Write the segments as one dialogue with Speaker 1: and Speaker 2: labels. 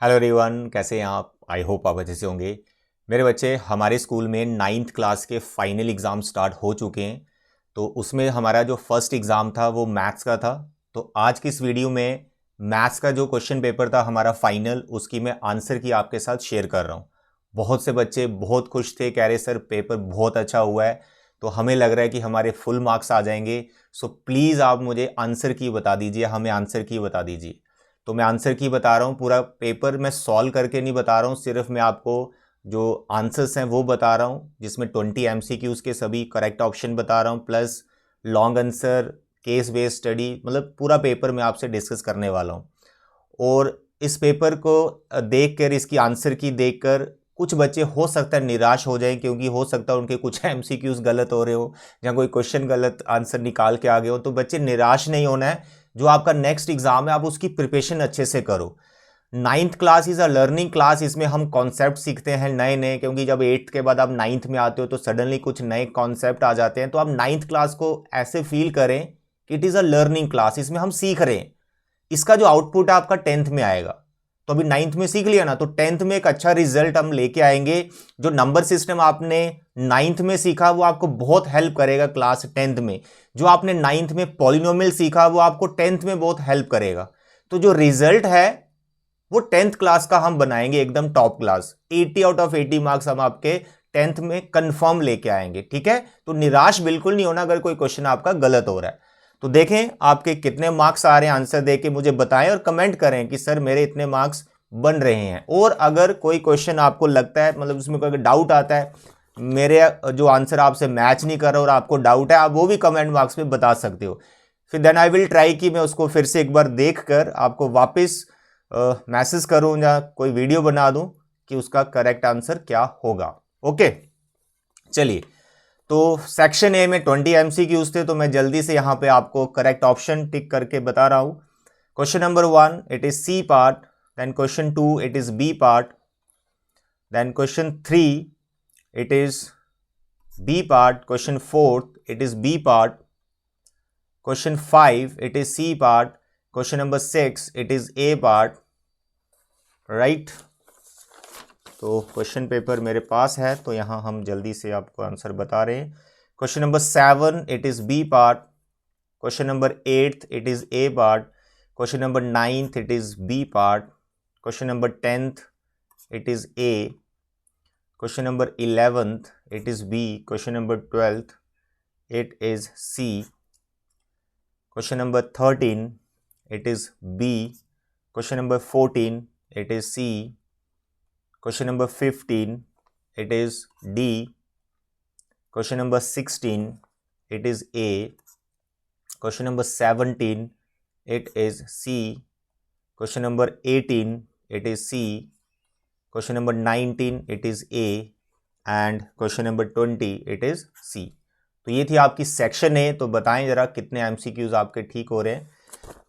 Speaker 1: Hello everyone, कैसे हैं आप? आई होप आप अच्छे से होंगे। मेरे बच्चे, हमारे स्कूल में 9th क्लास के फाइनल एग्ज़ाम स्टार्ट हो चुके हैं। तो उसमें हमारा जो फर्स्ट एग्ज़ाम था वो मैथ्स का था। तो आज की इस वीडियो में मैथ्स का जो क्वेश्चन पेपर था हमारा फाइनल, उसकी मैं आंसर की आपके साथ शेयर कर रहा हूँ। बहुत से बच्चे बहुत खुश थे, कह रहे सर पेपर बहुत अच्छा हुआ है। तो हमें लग रहा है कि हमारे फुल मार्क्स आ जाएंगे। सो प्लीज़ आप मुझे आंसर की बता दीजिए, हमें आंसर की बता दीजिए। तो मैं आंसर की बता रहा हूँ, पूरा पेपर मैं सॉल्व करके नहीं बता रहा हूँ, सिर्फ मैं आपको जो आंसर्स हैं वो बता रहा हूँ, जिसमें 20 MCQs के सभी करेक्ट ऑप्शन बता रहा हूँ, plus long answer, case based study, मतलब पूरा पेपर मैं आपसे डिस्कस करने वाला हूँ। और इस पेपर को देख कर, इसकी आंसर की देख कर कुछ बच्चे हो सकता है निराश हो जाएं, क्योंकि हो सकता है उनके कुछ MCQs गलत हो रहे हो या कोई क्वेश्चन गलत आंसर निकाल के आ गए हो। तो बच्चे निराश नहीं होना है। जो आपका नेक्स्ट एग्जाम है आप उसकी प्रिपरेशन अच्छे से करो। 9th class is a learning class. इसमें हम कॉन्सेप्ट सीखते हैं नए नए, क्योंकि जब 8th के बाद आप 9th में आते हो तो सडनली कुछ नए कॉन्सेप्ट आ जाते हैं। तो आप 9th क्लास को ऐसे फील करें कि it is a learning class, इसमें हम सीख रहे हैं। इसका जो आउटपुट है आपका 10th में आएगा। तो अभी 9th में सीख लिया ना, तो 10th में एक अच्छा रिजल्ट हम लेके आएंगे। जो नंबर सिस्टम आपने 9th में सीखा वो आपको बहुत हेल्प करेगा क्लास 10th में। जो आपने 9th में पॉलिनोमियल सीखा वो आपको 10th में बहुत हेल्प करेगा। तो जो रिजल्ट है वो 10th क्लास का हम बनाएंगे एकदम top class. 80 out of 80 marks हम आपके 10th में कंफर्म लेके आएंगे, ठीक है। तो निराश बिल्कुल नहीं होना अगर कोई क्वेश्चन आपका गलत हो रहा है। तो देखें आपके कितने मार्क्स आ रहे हैं, आंसर देके मुझे बताएं और कमेंट करें कि सर मेरे इतने मार्क्स बन रहे हैं। और अगर कोई क्वेश्चन आपको लगता है, मतलब उसमें कोई डाउट आता है, मेरे जो आंसर आपसे मैच नहीं कर रहा और आपको डाउट है, आप वो भी कमेंट बॉक्स में बता सकते हो। फिर देन आई विल ट्राई कि मैं उसको फिर से एक बार देख कर आपको वापस मैसेज करूं या कोई वीडियो बना दूं कि उसका करेक्ट आंसर क्या होगा। ओके, चलिए। तो सेक्शन ए में 20 MCQs थे, तो मैं जल्दी से यहां पे आपको करेक्ट ऑप्शन टिक करके बता रहा हूं। Question number 1 it is C part, then question 2 it is B part, then question 3 it is B part, question 4 it is B part, question 5 it is C part, question number 6 it is A part, right. तो question paper मेरे पास है, तो यहाँ हम जल्दी से आपको आंसर बता रहे हैं। Question number 7 it is B part, question number 8 it is A part, question number 9 it is B part, question number 10 it is A, question number 11 it is B, question number 12 it is C, question number 13 it is B, question number 14 it is C, question number 15 it is D, question number 16 it is A, question number 17 it is C, question number 18 it is C, question number 19 it is A and question number 20 it is C। तो ये थी आपकी section A. तो बताएं जरा कितने MCQs आपके ठीक हो रहे हैं।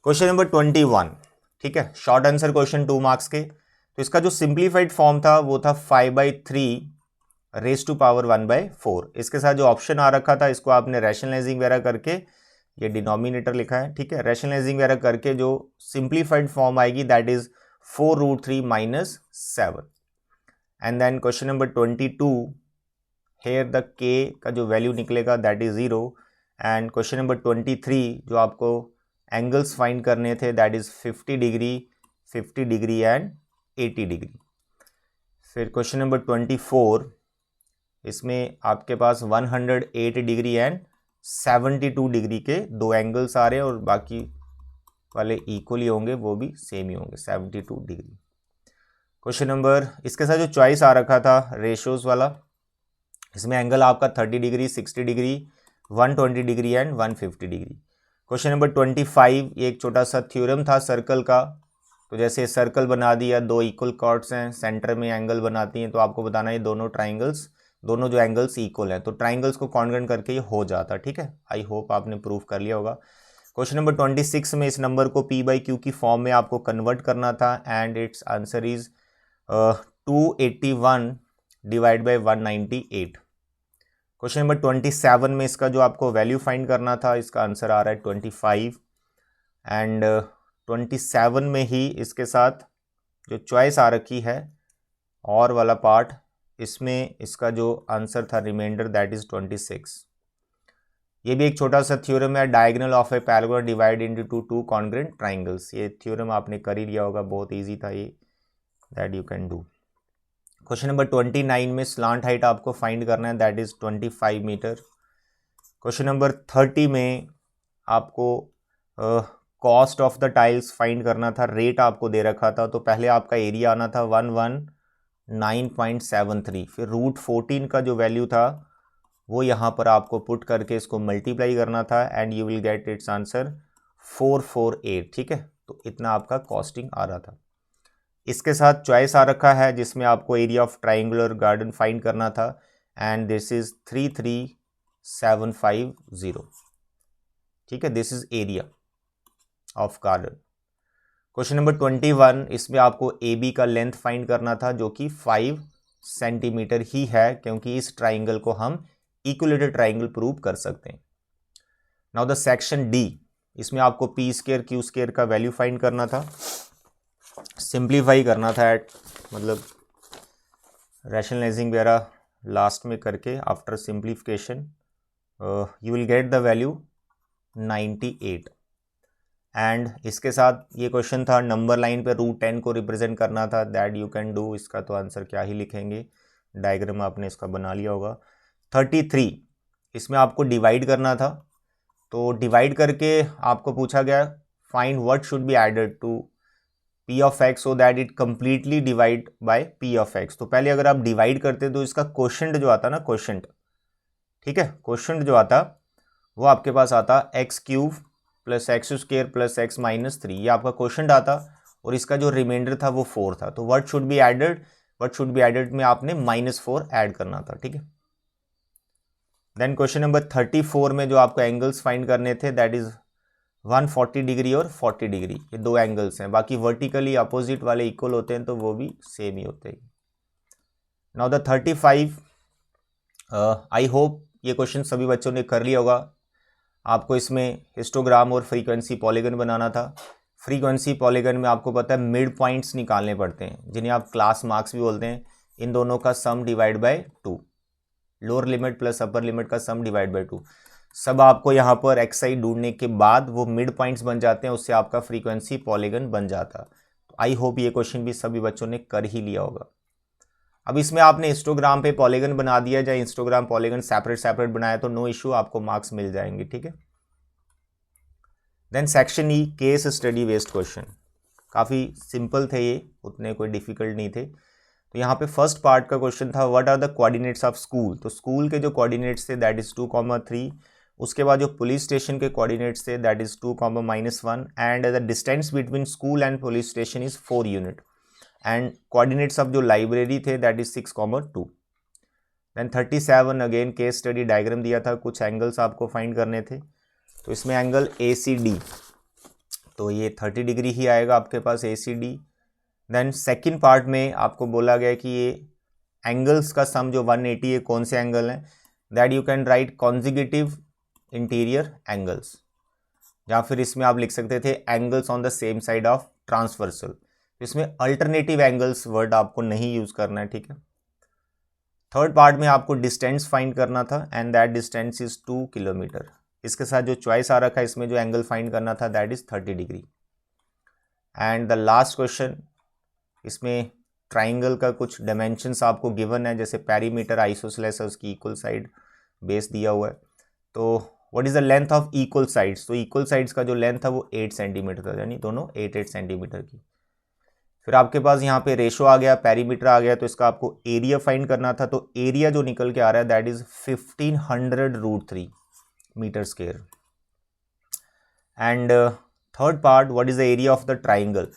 Speaker 1: क्वेश्चन नंबर 21, ठीक है, शॉर्ट आंसर क्वेश्चन 2 मार्क्स के। तो इसका जो सिंप्लीफाइड फॉर्म था वो था 5/3 रेज टू पावर 1/4। इसके साथ जो ऑप्शन आ रखा था इसको आपने रैशनलाइजिंग वगैरह करके, ये डिनोमिनेटर लिखा है, ठीक है, रैशनलाइजिंग वगैरह करके जो सिंप्लीफाइड फॉर्म आएगी that is 4√3 - 7। And then question number 22, here the K का जो वैल्यू निकलेगा that is 0। And question number 23 जो आपको एंगल्स फाइंड करने थे that is 50 degree, 50 degree and 80 degree. फिर क्वेश्चन नंबर 24, इसमें आपके पास 108 डिग्री एंड 72 डिग्री के दो एंगल्स आ रहे हैं और बाकी वाले इक्वली होंगे, वो भी सेम ही होंगे 72 डिग्री। क्वेश्चन नंबर, इसके साथ जो चॉइस आ रखा था रेशोज वाला, इसमें एंगल आपका 30 degree, 60 degree, 120 degree and 150 degree. Question number 25, ये एक छोटा सा थ्योरम था सर्कल का। तो जैसे सर्कल बना दिया, दो इक्वल कॉर्ड्स हैं, सेंटर में एंगल बनाती हैं, तो आपको बताना है दोनों ट्राइंगल्स, दोनों जो एंगल्स इक्वल हैं, तो ट्राइंगल्स को कॉन्ग्रुएंट करके ये हो जाता, ठीक है। आई होप आपने प्रूव कर लिया होगा। क्वेश्चन नंबर 26 में इस नंबर को P/Q की फॉर्म में आपको कन्वर्ट करना था and it's answer is 281 divide by 198। Question number 27 में इसका जो आपको वैल्यू फाइंड करना था, इसका आंसर आ रहा है 25 एंड 27 में ही इसके साथ जो चॉइस आ रखी है और वाला पार्ट, इसमें इसका जो आंसर था रिमाइंडर दैट इज 26। ये भी एक छोटा सा थ्योरम है, diagonal of a paragraph divide into two congruent triangles. ये थ्योरम आपने कर ही लिया होगा, बहुत इजी था ये, that you can do. Question number 29 में स्लांट हाइट आपको फाइंड करना है, that is 25 metre. Question number 30 में आपको cost of the tiles find करना था, रेट आपको दे रखा था। तो पहले आपका एरिया आना था 119.73, फिर रूट 14 का जो वैल्यू था वो यहाँ पर आपको पुट करके इसको मल्टीप्लाई करना था and you will get it's answer 448। ठीक है, तो इतना आपका कॉस्टिंग आ रहा था। इसके साथ चॉइस आ रखा है जिसमें आपको area of triangular garden find करना था एंड दिस इज 33750। ठीक है, this is area of garden. Question number 21, इसमें आपको ए बी का लेंथ फाइंड करना था जो कि 5 सेंटीमीटर ही है, क्योंकि इस ट्राइंगल को हम इक्विलेटरल ट्राइंगल प्रूव कर सकते हैं। नाउ द सेक्शन डी, इसमें आपको पी स्क्वायर क्यू स्क्वायर का वैल्यू फाइंड करना था, सिंप्लीफाई करना था मतलब रैशनलाइजिंग वगैरह लास्ट में करके after simplification you will get the value 98। And इसके साथ ये क्वेश्चन था नंबर लाइन पे रूट 10 को रिप्रेजेंट करना था, दैट यू कैन डू। इसका तो आंसर क्या ही लिखेंगे, डायग्राम आपने इसका बना लिया होगा। 33, इसमें आपको डिवाइड करना था, तो डिवाइड करके आपको पूछा गया find what should be added to P of X so that it completely divide by P of X. तो पहले अगर आप डिवाइड करते तो इसका क्वोशंट जो आता ना, क्वोशंट, ठीक है, क्वोशंट जो आता वो आपके पास आता x cube plus x square plus x minus 3, ये आपका क्वोशंट आता, और इसका जो रिमाइंडर था वो 4 था। तो what should be added, what should be added में आपने -4 ऐड करना था। ठीक है, देन क्वेश्चन नंबर 34 में जो आपको एंगल्स फाइंड करने थे दैट इज 140 डिग्री और 40 डिग्री, ये दो एंगल्स हैं, बाकी वर्टिकली अपोजिट वाले इक्वल होते हैं तो वो भी सेम ही होते हैं। नाउ द 35, आई होप ये क्वेश्चन सभी बच्चों ने कर लिया होगा। आपको इसमें हिस्टोग्राम और फ्रीक्वेंसी पॉलीगन बनाना था। फ्रीक्वेंसी पॉलीगन में आपको पता है मिड पॉइंट्स निकालने पड़ते हैं, जिन्हें आप क्लास मार्क्स भी बोलते हैं। इन दोनों का sum divide by 2, lower limit plus upper limit का सम डिवाइड बाय 2, सब आपको यहाँ पर एक्सआई ढूंढने के बाद वो मिड पॉइंट्स बन जाते हैं, उससे आपका फ्रीक्वेंसी पॉलीगन बन जाता। तो आई होप ये क्वेश्चन भी सभी बच्चों ने कर ही लिया होगा। अब इसमें आपने हिस्टोग्राम पे पॉलीगन बना दिया, या हिस्टोग्राम पॉलीगन सेपरेट सेपरेट बनाया तो नो इशू, आपको मार्क्स मिल जाएंगे। ठीक है, then section E, case study based question, काफ़ी सिंपल थे ये, उतने कोई डिफिकल्ट नहीं थे। तो यहाँ पे फर्स्ट पार्ट का क्वेश्चन था what are the coordinates of school. तो स्कूल के जो कोऑर्डिनेट्स थे दैट इज 2,3, उसके बाद जो पुलिस स्टेशन के कोऑर्डिनेट्स थे that is 2,-1 and the distance between school and police station is 4 unit and coordinates of जो लाइब्रेरी थे that is 6,2। Then 37 again case study diagram दिया था, कुछ एंगल्स आपको फाइंड करने थे। तो इसमें एंगल ACD, तो ये 30 डिग्री ही आएगा आपके पास ACD। देन सेकंड पार्ट में आपको बोला गया कि ये एंगल्स का सम जो 180 है कौन से एंगल हैं, that you can write consecutive interior angles, या फिर इसमें आप लिख सकते थे angles on the same side of transversal. इसमें अल्टरनेटिव एंगल्स वर्ड आपको नहीं यूज करना है। ठीक है, थर्ड पार्ट में आपको डिस्टेंस फाइंड करना था and that distance is 2 kilometre. इसके साथ जो चॉइस आ रखा है इसमें जो एंगल फाइंड करना था that is 30 degree. And the last question, इसमें ट्राइंगल का कुछ डायमेंशंस आपको गिवन है, जैसे पेरीमीटर आइसोसेलेस है उसकी इक्वल साइड बेस दिया हुआ है। तो what is the length of equal sides, तो इक्वल साइड्स का जो लेंथ था वो 8 सेंटीमीटर था, यानी दोनों 8 सेंटीमीटर की। फिर आपके पास यहाँ पे रेशो आ गया, पेरीमीटर आ गया, तो इसका आपको एरिया फाइंड करना था। तो एरिया जो निकल के आ रहा है that is 1500√3 metre square. And third part, what is the area of the triangle.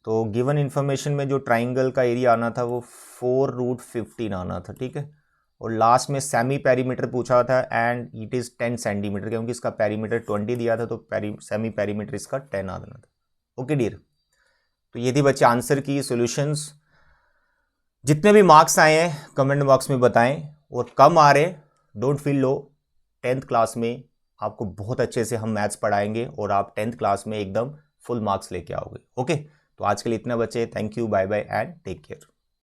Speaker 1: तो गिवन इन्फॉर्मेशन में जो ट्राइंगल का एरिया आना था वो 4√15 आना था। ठीक है, और लास्ट में सेमी पेरीमीटर पूछा था एंड इट इज़ 10 सेंटीमीटर, क्योंकि इसका पेरीमीटर 20 दिया था तो सेमी पेरीमीटर इसका 10 आना था। ओके डियर, तो ये थी बच्चे आंसर की सॉल्यूशंस। जितने भी मार्क्स आए हैं कमेंट बॉक्स में बताएं, और कम आ रहे don't feel low, 10th class में आपको बहुत अच्छे से हम मैथ्स पढ़ाएंगे और आप 10th क्लास में एकदम फुल मार्क्स लेके आओगे। ओके, तो आज के लिए इतना बचे। Thank you, bye bye and take care.